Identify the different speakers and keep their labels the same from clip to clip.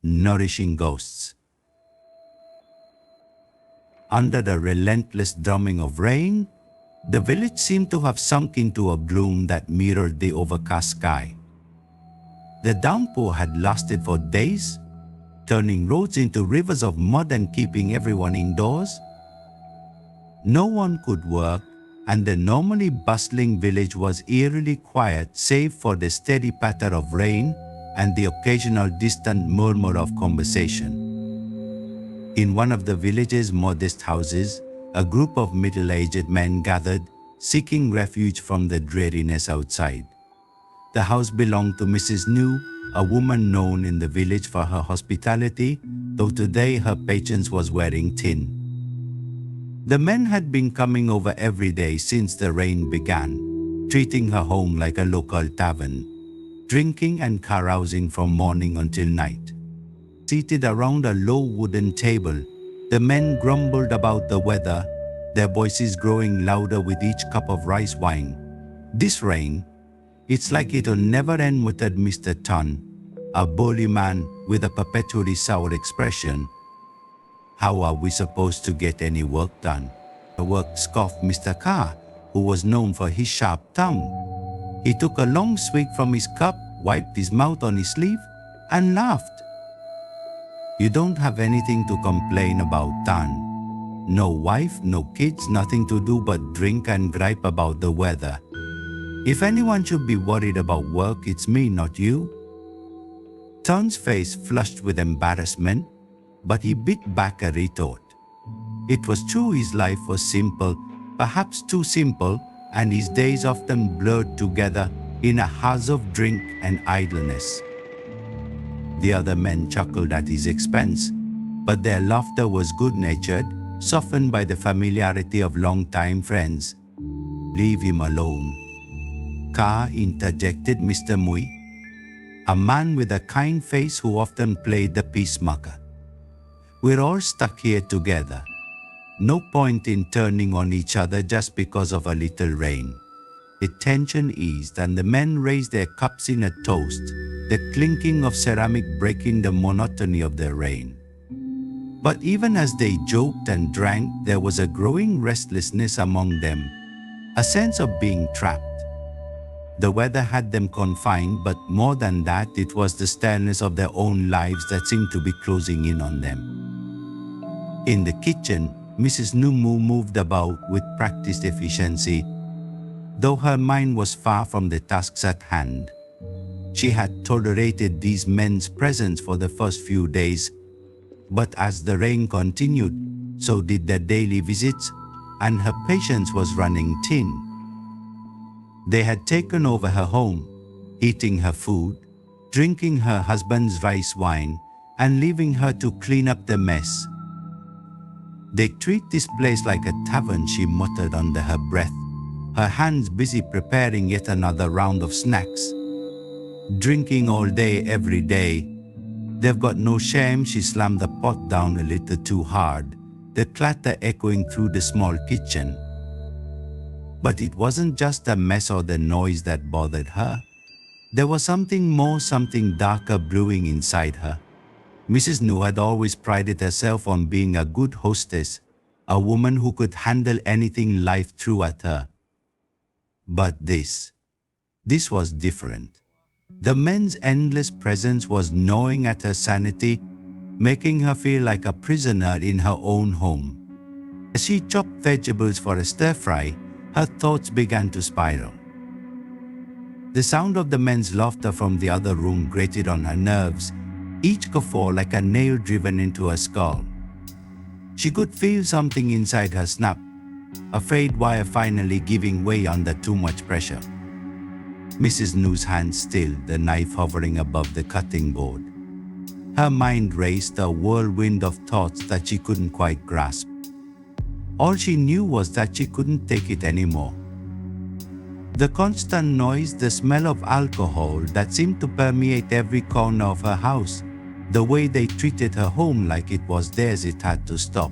Speaker 1: Nourishing Ghosts. Under the relentless drumming of rain, the village seemed to have sunk into a gloom that mirrored the overcast sky. The downpour had lasted for days, turning roads into rivers of mud and keeping everyone indoors. No one could work, and the normally bustling village was eerily quiet save for the steady patter of rain and the occasional distant murmur of conversation. In one of the village's modest houses, a group of middle-aged men gathered, seeking refuge from the dreariness outside. The house belonged to Mrs. New, a woman known in the village for her hospitality, though today her patience was wearing thin. The men had been coming over every day since the rain began, treating her home like a local tavern, drinking and carousing from morning until night. Seated around a low wooden table, the men grumbled about the weather, their voices growing louder with each cup of rice wine. "This rain, it's like it'll never end," muttered Mr. Ton, a burly man with a perpetually sour expression. "How are we supposed to get any work done?" Scoffed Mr. Carr, who was known for his sharp tongue. He took a long swig from his cup, wiped his mouth on his sleeve, and laughed. "You don't have anything to complain about, Tan. No wife, no kids, nothing to do but drink and gripe about the weather. If anyone should be worried about work, it's me, not you." Tan's face flushed with embarrassment, but he bit back a retort. It was true his life was simple, perhaps too simple, and his days often blurred together in a haze of drink and idleness. The other men chuckled at his expense, but their laughter was good-natured, softened by the familiarity of long-time friends. "Leave him alone," Ka interjected Mr. Mui, a man with a kind face who often played the peacemaker. "We're all stuck here together. No point in turning on each other just because of a little rain." The tension eased and the men raised their cups in a toast, the clinking of ceramic breaking the monotony of the rain. But even as they joked and drank, there was a growing restlessness among them, a sense of being trapped. The weather had them confined, but more than that, it was the staleness of their own lives that seemed to be closing in on them. In the kitchen, Mrs. Numu moved about with practiced efficiency, though her mind was far from the tasks at hand. She had tolerated these men's presence for the first few days, but as the rain continued, so did their daily visits, and her patience was running thin. They had taken over her home, eating her food, drinking her husband's rice wine, and leaving her to clean up the mess. "They treat this place like a tavern," she muttered under her breath, her hands busy preparing yet another round of snacks. "Drinking all day, every day. They've got no shame." She slammed the pot down a little too hard, the clatter echoing through the small kitchen. But it wasn't just the mess or the noise that bothered her. There was something more, something darker brewing inside her. Mrs. Nu had always prided herself on being a good hostess, a woman who could handle anything life threw at her. But this was different. The men's endless presence was gnawing at her sanity, making her feel like a prisoner in her own home. As she chopped vegetables for a stir-fry, her thoughts began to spiral. The sound of the men's laughter from the other room grated on her nerves, each guffaw like a nail driven into her skull. She could feel something inside her snap, a frayed wire finally giving way under too much pressure. Mrs. Nu's hand still, the knife hovering above the cutting board. Her mind raced, a whirlwind of thoughts that she couldn't quite grasp. All she knew was that she couldn't take it anymore. The constant noise, the smell of alcohol that seemed to permeate every corner of her house, the way they treated her home like it was theirs, it had to stop.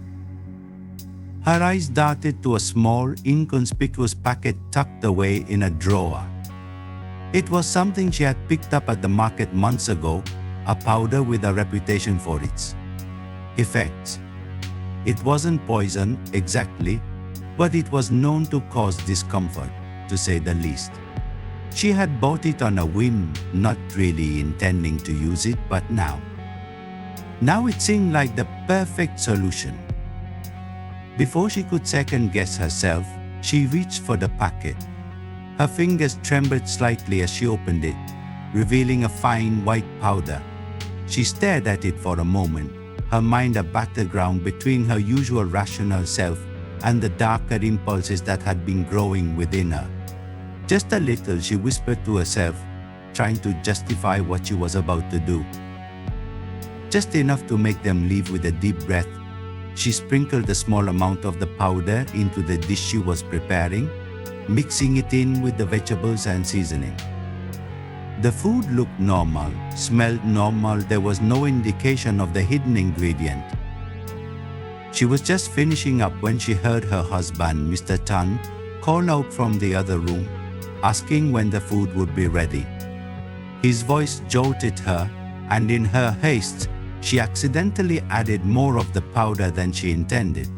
Speaker 1: Her eyes darted to a small, inconspicuous packet tucked away in a drawer. It was something she had picked up at the market months ago, a powder with a reputation for its effects. It wasn't poison exactly, but it was known to cause discomfort, to say the least. She had bought it on a whim, not really intending to use it, but now it seemed like the perfect solution. Before she could second guess herself, she reached for the packet. Her fingers trembled slightly as she opened it, revealing a fine white powder. She stared at it for a moment, her mind a battleground between her usual rational self and the darker impulses that had been growing within her. Just a little, she whispered to herself, trying to justify what she was about to do. Just enough to make them leave with a deep breath. She sprinkled a small amount of the powder into the dish she was preparing, mixing it in with the vegetables and seasoning. The food looked normal, smelled normal, there was no indication of the hidden ingredient. She was just finishing up when she heard her husband, Mr. Tan, call out from the other room, asking when the food would be ready. His voice jolted her, and in her haste, she accidentally added more of the powder than she intended.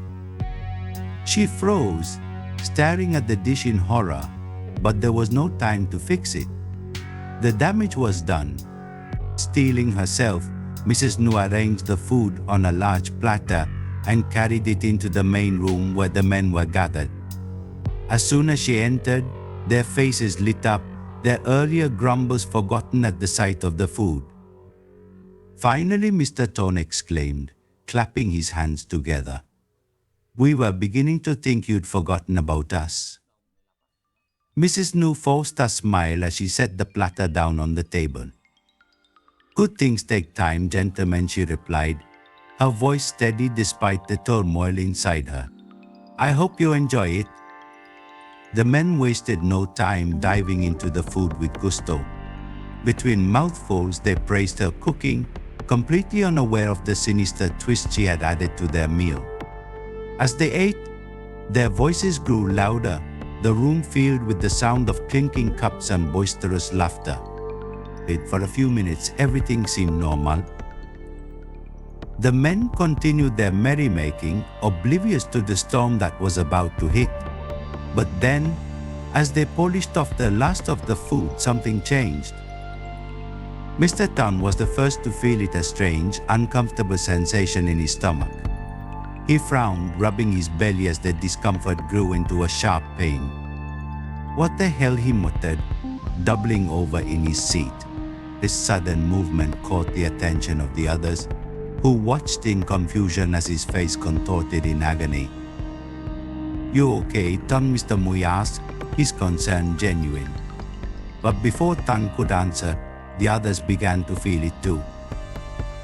Speaker 1: She froze, staring at the dish in horror, but there was no time to fix it. The damage was done. Steeling herself, Mrs. Nu arranged the food on a large platter and carried it into the main room where the men were gathered. As soon as she entered, their faces lit up, their earlier grumbles forgotten at the sight of the food. Finally, Mr. Ton exclaimed, clapping his hands together. "We were beginning to think you'd forgotten about us." Mrs. Nu forced a smile as she set the platter down on the table. "Good things take time, gentlemen," she replied, her voice steady despite the turmoil inside her. "I hope you enjoy it." The men wasted no time diving into the food with gusto. Between mouthfuls, they praised her cooking, completely unaware of the sinister twist she had added to their meal. As they ate, their voices grew louder, the room filled with the sound of clinking cups and boisterous laughter. For a few minutes, everything seemed normal. The men continued their merrymaking, oblivious to the storm that was about to hit. But then, as they polished off the last of the food, something changed. Mr. Tan was the first to feel it, a strange, uncomfortable sensation in his stomach. He frowned, rubbing his belly as the discomfort grew into a sharp pain. "What the hell?" he muttered, doubling over in his seat. This sudden movement caught the attention of the others, who watched in confusion as his face contorted in agony. "You okay, Tan?" Mr. Mui asked, his concern genuine. But before Tan could answer, the others began to feel it too.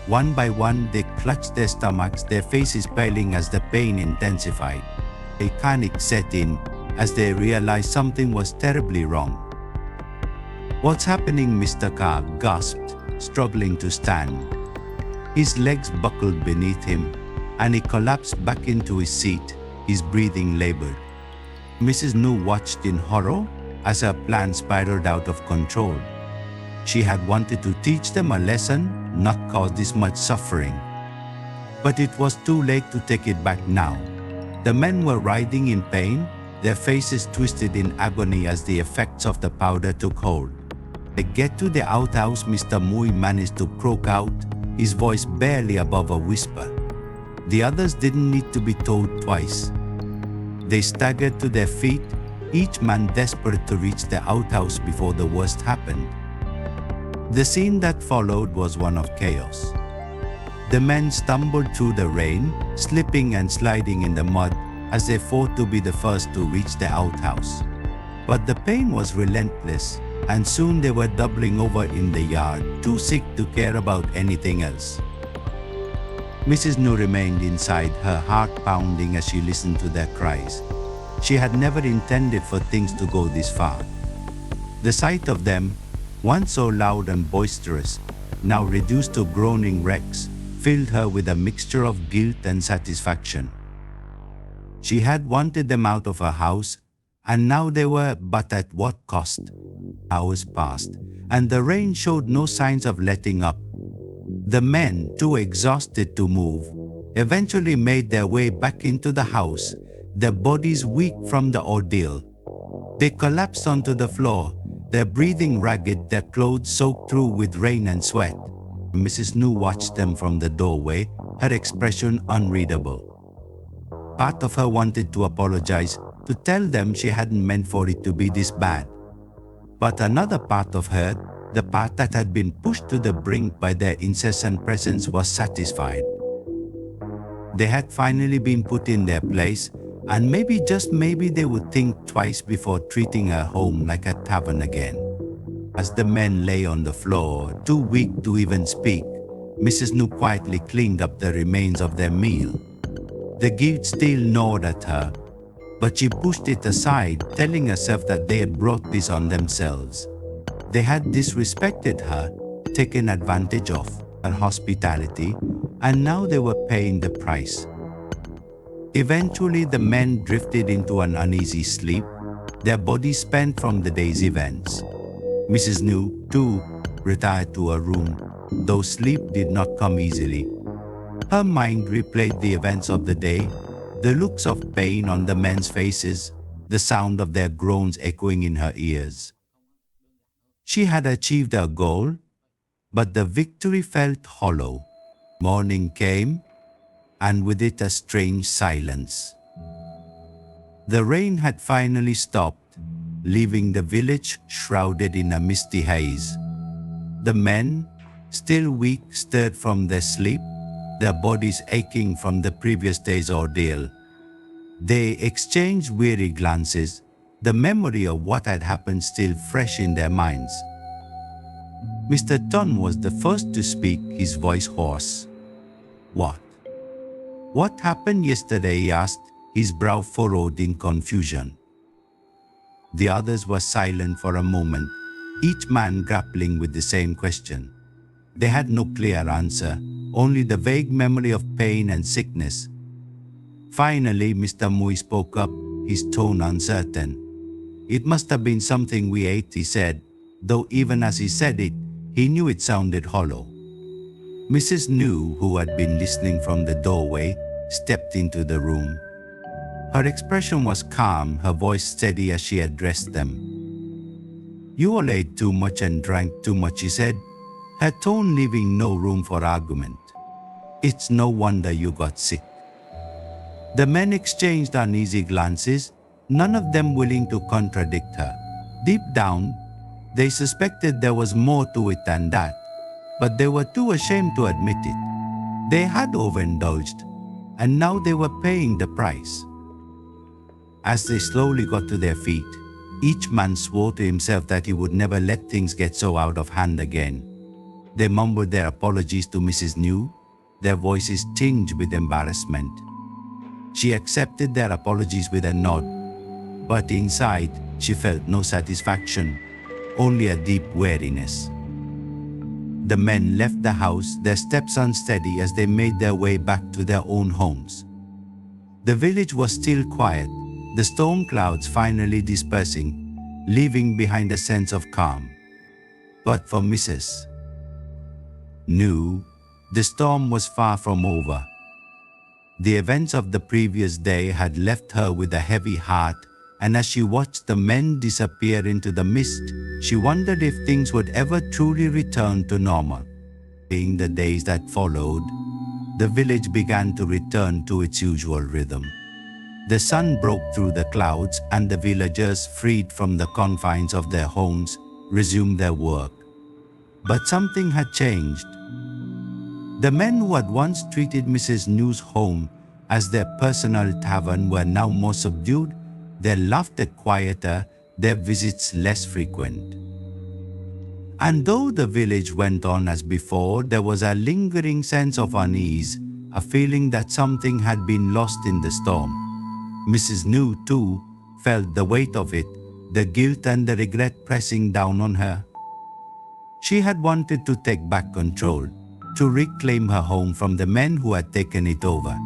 Speaker 1: One by one, they clutched their stomachs, their faces paling as the pain intensified. A panic set in as they realized something was terribly wrong. "What's happening?" Mr. Ka gasped, struggling to stand. His legs buckled beneath him, and he collapsed back into his seat, his breathing labored. Mrs. Nu watched in horror as her plan spiraled out of control. She had wanted to teach them a lesson, not cause this much suffering. But it was too late to take it back now. The men were writhing in pain, their faces twisted in agony as the effects of the powder took hold. "They get to the outhouse," Mr. Mui managed to croak out, his voice barely above a whisper. The others didn't need to be told twice. They staggered to their feet, each man desperate to reach the outhouse before the worst happened. The scene that followed was one of chaos. The men stumbled through the rain, slipping and sliding in the mud as they fought to be the first to reach the outhouse. But the pain was relentless, and soon they were doubling over in the yard, too sick to care about anything else. Mrs. Nu remained inside, her heart pounding as she listened to their cries. She had never intended for things to go this far. The sight of them, once so loud and boisterous, now reduced to groaning wrecks, filled her with a mixture of guilt and satisfaction. She had wanted them out of her house, and now they were, but at what cost? Hours passed, and the rain showed no signs of letting up. The men, too exhausted to move, eventually made their way back into the house, their bodies weak from the ordeal. They collapsed onto the floor, their breathing ragged, their clothes soaked through with rain and sweat. Mrs. New watched them from the doorway, her expression unreadable. Part of her wanted to apologize, to tell them she hadn't meant for it to be this bad. But another part of her, the part that had been pushed to the brink by their incessant presence, was satisfied. They had finally been put in their place, and maybe, just maybe, they would think twice before treating her home like a tavern again. As the men lay on the floor, too weak to even speak, Mrs. New quietly cleaned up the remains of their meal. The guilt still gnawed at her, but she pushed it aside, telling herself that they had brought this on themselves. They had disrespected her, taken advantage of her hospitality, and now they were paying the price. Eventually, the men drifted into an uneasy sleep, their bodies spent from the day's events. Mrs. New, too, retired to her room, though sleep did not come easily. Her mind replayed the events of the day, the looks of pain on the men's faces, the sound of their groans echoing in her ears. She had achieved her goal, but the victory felt hollow. Morning came, and with it a strange silence. The rain had finally stopped, leaving the village shrouded in a misty haze. The men, still weak, stirred from their sleep, their bodies aching from the previous day's ordeal. They exchanged weary glances, the memory of what had happened still fresh in their minds. Mr. Ton was the first to speak, his voice hoarse. What happened yesterday?" he asked, his brow furrowed in confusion. The others were silent for a moment, each man grappling with the same question. They had no clear answer, only the vague memory of pain and sickness. Finally, Mr. Mui spoke up, his tone uncertain. "It must have been something we ate," he said, though even as he said it, he knew it sounded hollow. Mrs. New, who had been listening from the doorway, stepped into the room. Her expression was calm, her voice steady as she addressed them. "You all ate too much and drank too much," she said, her tone leaving no room for argument. "It's no wonder you got sick." The men exchanged uneasy glances, none of them willing to contradict her. Deep down, they suspected there was more to it than that, but they were too ashamed to admit it. They had overindulged, and now they were paying the price. As they slowly got to their feet, each man swore to himself that he would never let things get so out of hand again. They mumbled their apologies to Mrs. New, their voices tinged with embarrassment. She accepted their apologies with a nod, but inside she felt no satisfaction, only a deep weariness. The men left the house, their steps unsteady as they made their way back to their own homes. The village was still quiet, the storm clouds finally dispersing, leaving behind a sense of calm. But for Mrs. New, the storm was far from over. The events of the previous day had left her with a heavy heart, and as she watched the men disappear into the mist, she wondered if things would ever truly return to normal. In the days that followed, the village began to return to its usual rhythm. The sun broke through the clouds, and the villagers, freed from the confines of their homes, resumed their work. But something had changed. The men who had once treated Mrs. New's home as their personal tavern were now more subdued, their laughter quieter, their visits less frequent. And though the village went on as before, there was a lingering sense of unease, a feeling that something had been lost in the storm. Mrs. New, too, felt the weight of it, the guilt and the regret pressing down on her. She had wanted to take back control, to reclaim her home from the men who had taken it over.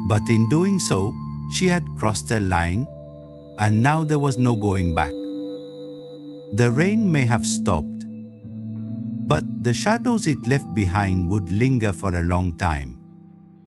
Speaker 1: But in doing so, she had crossed a line, and now there was no going back. The rain may have stopped. but the shadows it left behind would linger for a long time.